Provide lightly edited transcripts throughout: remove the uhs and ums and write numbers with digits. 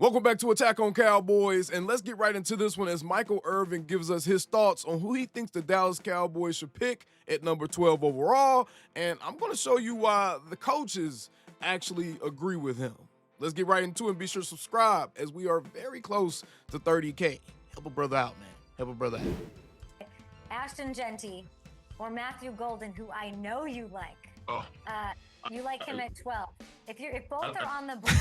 Welcome back to Attack on Cowboys, and let's get right into this one as Michael Irvin gives us his thoughts on who he thinks the Dallas Cowboys should pick at number 12 overall, and I'm going to show you why the coaches actually agree with him. Let's get right into it and be sure to subscribe as we are very close to 30K. Help a brother out, man. Help a brother out. Ashton Genty or Matthew Golden, who I know you like. Oh. You like him at 12. If both are on the board.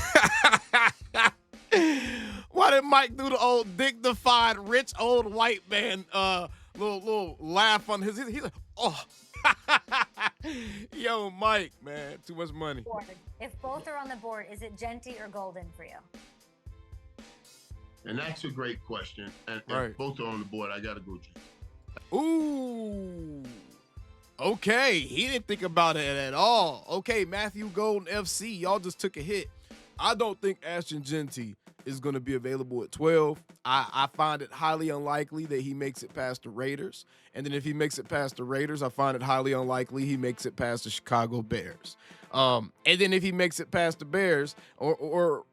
Why did Mike do the old dignified, rich old white man little laugh on he's like, oh. Yo, Mike, man, too much money. If both are on the board, is it Genty or Golden for you? And that's a great question. And right. If both are on the board, I got to go Genty. Ooh. Okay, he didn't think about it at all. Okay, Matthew Golden FC, y'all just took a hit. I don't think Ashton Genty is going to be available at 12. I find it highly unlikely that he makes it past the Raiders. And then if he makes it past the Raiders, I find it highly unlikely he makes it past the Chicago Bears. And then if he makes it past the Bears, or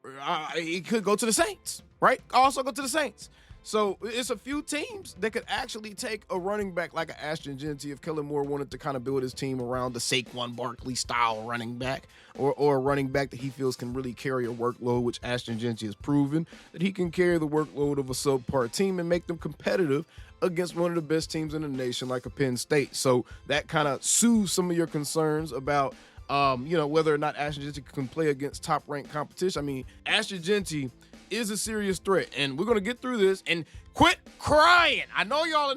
he could go to the Saints, right? Also go to the Saints. So it's a few teams that could actually take a running back like an Ashton Genty if Kellen Moore wanted to kind of build his team around the Saquon Barkley style running back or a running back that he feels can really carry a workload, which Ashton Genty has proven that he can carry the workload of a subpar team and make them competitive against one of the best teams in the nation like a Penn State. So that kind of soothes some of your concerns about whether or not Ashton Genty can play against top-ranked competition. I mean, Ashton Genty is a serious threat, and we're going to get through this and quit crying. I know y'all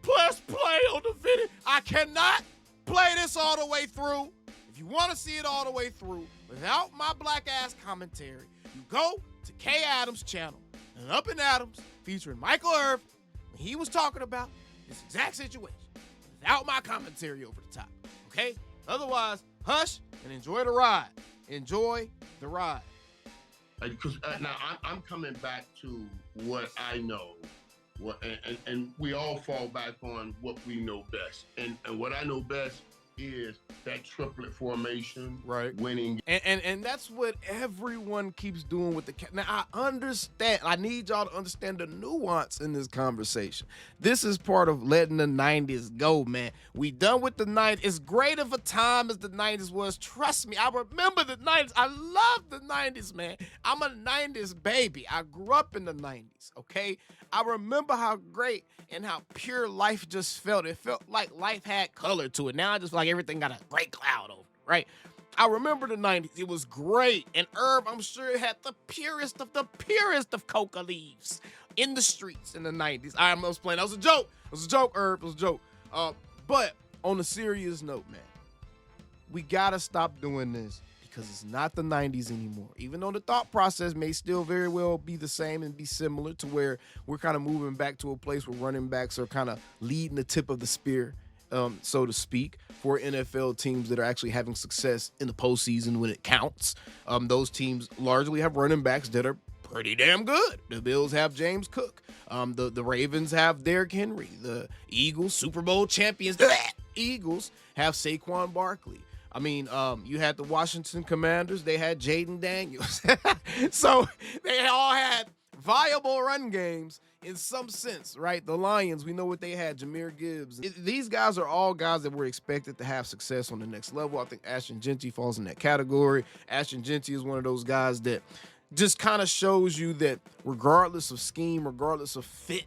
plus play on the video. I cannot play this all the way through. If you want to see it all the way through without my black ass commentary, you go to K Adams' channel and Up in Adams featuring Michael Irvin when he was talking about this exact situation without my commentary over the top. Okay? Otherwise, hush and enjoy the ride. Enjoy the ride. Because now I'm coming back to what I know, and we all fall back on what we know best. And what I know best is that triplet formation, right? Winning. And that's what everyone keeps doing with the now. I understand. I need y'all to understand the nuance in this conversation. This is part of letting the 90s go, man. We done with the 90s. As great of a time as the 90s was, trust me, I remember the 90s. I love the 90s, man. I'm a 90s baby. I grew up in the 90s, okay? I remember how great and how pure life just felt. It felt like life had color to it. Now I just feel like everything got a gray cloud over it, right? I remember the 90s. It was great. And Herb, I'm sure, it had the purest of coca leaves in the streets in the 90s. I was playing. That was a joke. It was a joke, Herb. It was a joke. But on a serious note, man, we got to stop doing this because it's not the 90s anymore. Even though the thought process may still very well be the same and be similar to where we're kind of moving back to a place where running backs are kind of leading the tip of the spear, so to speak, for NFL teams that are actually having success in the postseason when it counts. Those teams largely have running backs that are pretty damn good. The Bills have James Cook. The Ravens have Derrick Henry. The Eagles, Super Bowl champions, Eagles have Saquon Barkley. I mean, you had the Washington Commanders. They had Jaden Daniels. So they all had viable run games in some sense, right? The Lions, we know what they had, Jahmyr Gibbs. These guys are all guys that were expected to have success on the next level. I think Ashton Genty falls in that category. Ashton Genty is one of those guys that just kind of shows you that regardless of scheme, regardless of fit,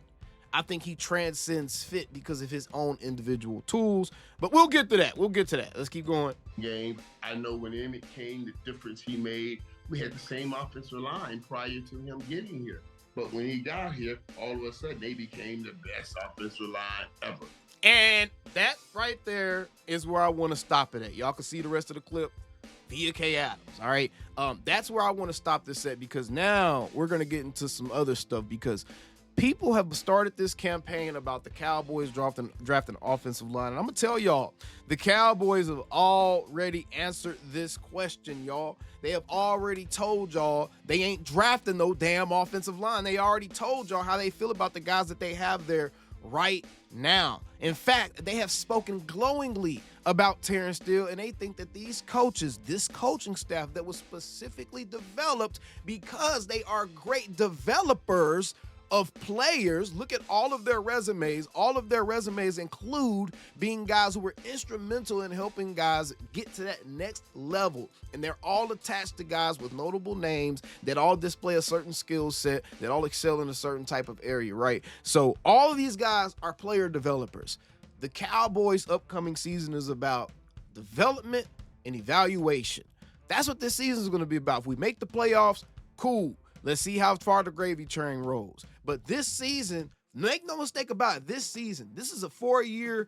I think he transcends fit because of his own individual tools. But we'll get to that. Let's keep going. Game. I know when Emmett came, the difference he made. We had the same offensive line prior to him getting here. But when he got here, all of a sudden, they became the best offensive line ever. And that right there is where I want to stop it at. Y'all can see the rest of the clip via K Adams, all right? That's where I want to stop this at because now we're going to get into some other stuff because people have started this campaign about the Cowboys drafting offensive line. And I'm going to tell y'all, the Cowboys have already answered this question, y'all. They have already told y'all they ain't drafting no damn offensive line. They already told y'all how they feel about the guys that they have there right now. In fact, they have spoken glowingly about Terrence Steele, and they think that these coaches, this coaching staff that was specifically developed because they are great developers of players. Look at all of their resumes. All of their resumes include being guys who were instrumental in helping guys get to that next level. And they're all attached to guys with notable names that all display a certain skill set, that all excel in a certain type of area, right? So all of these guys are player developers. The Cowboys' upcoming season is about development and evaluation. That's what this season is going to be about. If we make the playoffs, cool. Let's see how far the gravy train rolls. But this season, make no mistake about it, this season, this is a 4-year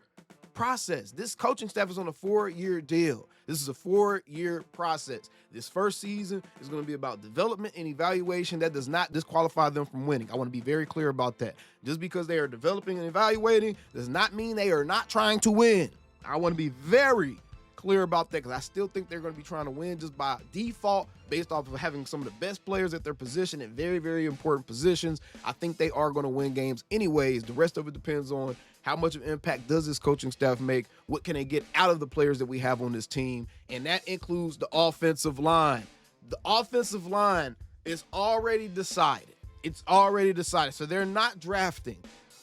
process. This coaching staff is on a 4-year deal. This is a 4-year process. This first season is going to be about development and evaluation. That does not disqualify them from winning. I want to be very clear about that. Just because they are developing and evaluating does not mean they are not trying to win. I want to be very clear about that, because I still think they're going to be trying to win just by default based off of having some of the best players at their position in very, very important positions. I think they are going to win games anyways. The rest of it depends on how much of an impact does this coaching staff make? What can they get out of the players that we have on this team? And that includes the offensive line. The offensive line is already decided. It's already decided. So they're not drafting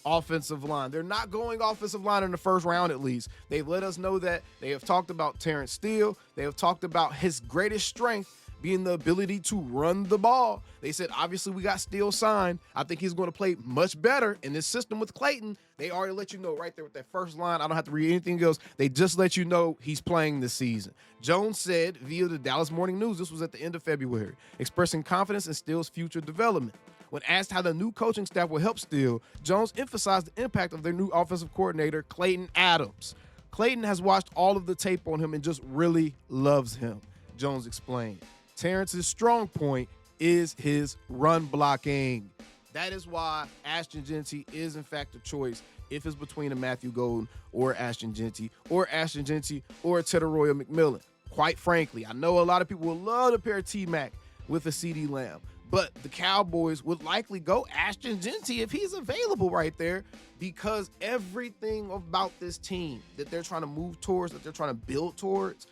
offensive line. They're not going offensive line in the first round, at least. They've let us know that. They have talked about Terrence Steele. They have talked about his greatest strength being the ability to run the ball. They said, obviously, we got Steele signed. I think he's going to play much better in this system with Clayton. They already let you know right there with that first line. I don't have to read anything else. They just let you know he's playing this season. Jones said via the Dallas Morning News, this was at the end of February, expressing confidence in Steele's future development. When asked how the new coaching staff will help Steele, Jones emphasized the impact of their new offensive coordinator, Clayton Adams. Clayton has watched all of the tape on him and just really loves him, Jones explained. Terrence's strong point is his run blocking. That is why Ashton Jeanty is, in fact, a choice if it's between a Matthew Golden or Ashton Jeanty or a Teteroya McMillan. Quite frankly, I know a lot of people would love to pair T-Mac with a CeeDee Lamb, but the Cowboys would likely go Ashton Jeanty if he's available right there, because everything about this team that they're trying to move towards, that they're trying to build towards,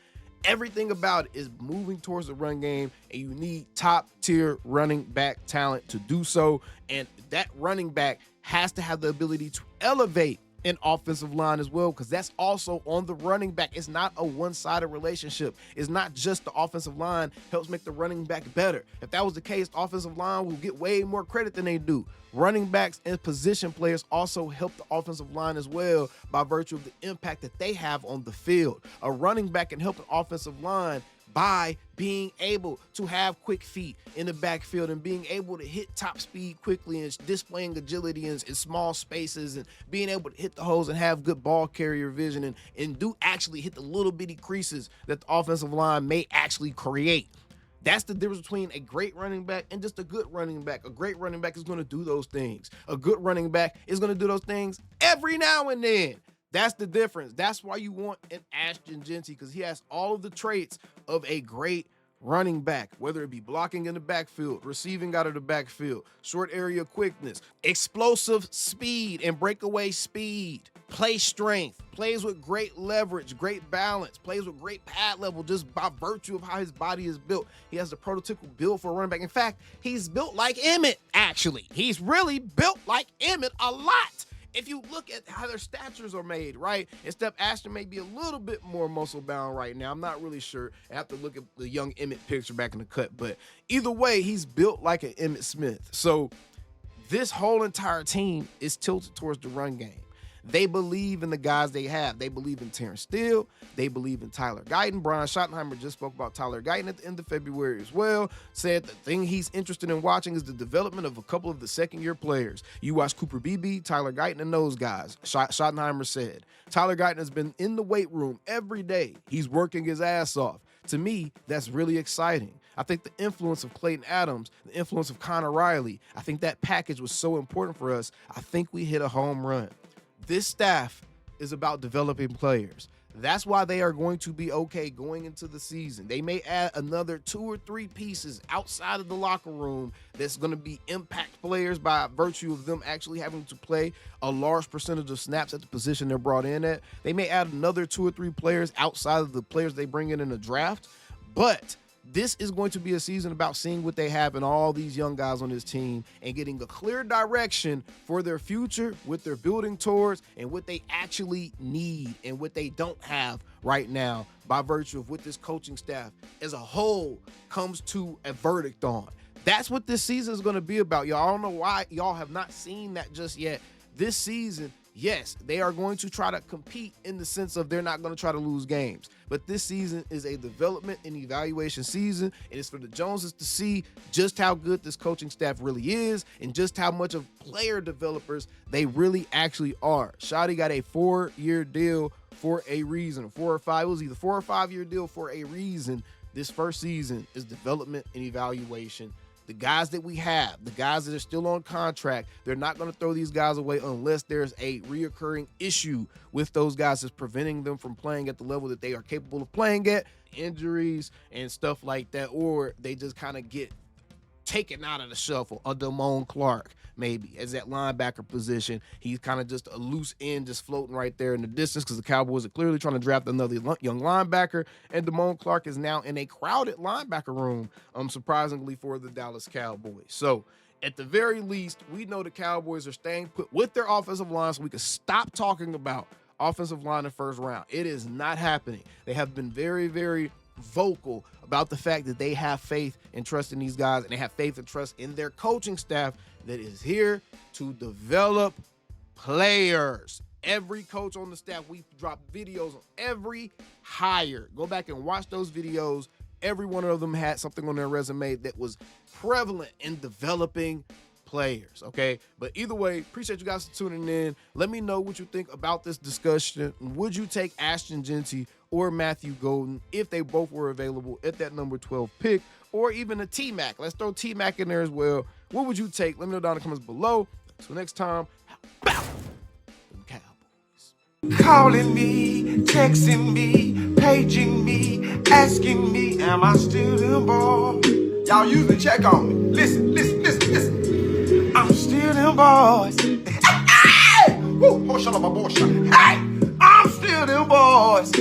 everything about it is moving towards the run game, and you need top-tier running back talent to do so, and that running back has to have the ability to elevate an offensive line as well, because that's also on the running back. It's not a one-sided relationship. It's not just the offensive line helps make the running back better. If that was the case, the offensive line will get way more credit than they do. Running backs and position players also help the offensive line as well by virtue of the impact that they have on the field. A running back can help an offensive line by being able to have quick feet in the backfield and being able to hit top speed quickly and displaying agility in small spaces and being able to hit the holes and have good ball carrier vision and do actually hit the little bitty creases that the offensive line may actually create. That's the difference between a great running back and just a good running back. A great running back is going to do those things. A good running back is going to do those things every now and then. That's the difference. That's why you want an Ashton Jeanty, because he has all of the traits of a great running back, whether it be blocking in the backfield, receiving out of the backfield, short area quickness, explosive speed and breakaway speed, play strength, plays with great leverage, great balance, plays with great pad level just by virtue of how his body is built. He has the prototypical build for a running back. In fact, he's built like Emmett, actually. He's really built like Emmett a lot. If you look at how their statures are made, right? Instead, Ashton may be a little bit more muscle bound right now. I'm not really sure. I have to look at the young Emmett picture back in the cut. But either way, he's built like an Emmett Smith. So this whole entire team is tilted towards the run game. They believe in the guys they have. They believe in Terrence Steele. They believe in Tyler Guyton. Brian Schottenheimer just spoke about Tyler Guyton at the end of February as well. Said the thing he's interested in watching is the development of a couple of the second-year players. You watch Cooper Beebe, Tyler Guyton, and those guys. Schottenheimer said, Tyler Guyton has been in the weight room every day. He's working his ass off. To me, that's really exciting. I think the influence of Clayton Adams, the influence of Connor Riley, I think that package was so important for us. I think we hit a home run. This staff is about developing players. That's why they are going to be okay going into the season. They may add another 2 or 3 pieces outside of the locker room that's going to be impact players by virtue of them actually having to play a large percentage of snaps at the position they're brought in at. They may add another 2 or 3 players outside of the players they bring in the draft, but this is going to be a season about seeing what they have in all these young guys on this team and getting a clear direction for their future, what they're building towards, and what they actually need and what they don't have right now by virtue of what this coaching staff as a whole comes to a verdict on. That's what this season is going to be about, y'all. I don't know why y'all have not seen that just yet. This season, yes, they are going to try to compete in the sense of they're not going to try to lose games. But this season is a development and evaluation season, and it's for the Joneses to see just how good this coaching staff really is and just how much of player developers they really actually are. Shotty got a 4-year deal for a reason. 4 or 5. It was either 4 or 5 year deal for a reason. This first season is development and evaluation. The guys that we have, the guys that are still on contract, they're not going to throw these guys away unless there's a reoccurring issue with those guys that's preventing them from playing at the level that they are capable of playing at, injuries and stuff like that, or they just kind of get taken out of the shuffle. A Damone Clark, maybe, as that linebacker position. He's kind of just a loose end just floating right there in the distance because the Cowboys are clearly trying to draft another young linebacker, and Damone Clark is now in a crowded linebacker room, surprisingly, for the Dallas Cowboys. So, at the very least, we know the Cowboys are staying put with their offensive line so we can stop talking about offensive line in the first round. It is not happening. They have been very, very vocal about the fact that they have faith and trust in these guys, and they have faith and trust in their coaching staff that is here to develop players. Every coach on the staff, we drop videos on every hire. Go back and watch those videos. Every one of them had something on their resume that was prevalent in developing players, okay? But either way, appreciate you guys for tuning in. Let me know what you think about this discussion. Would you take Ashton Jeanty or Matthew Golden if they both were available at that number 12 pick, or even a T-Mac? Let's throw T-Mac in there as well. What would you take? Let me know down in the comments below. Until next time, how about them Cowboys? Calling me, texting me, paging me, asking me, am I still the ball? Y'all usually check on me. Listen. I'm still them boys. Hey! Woo! Hey! I'm still them boys.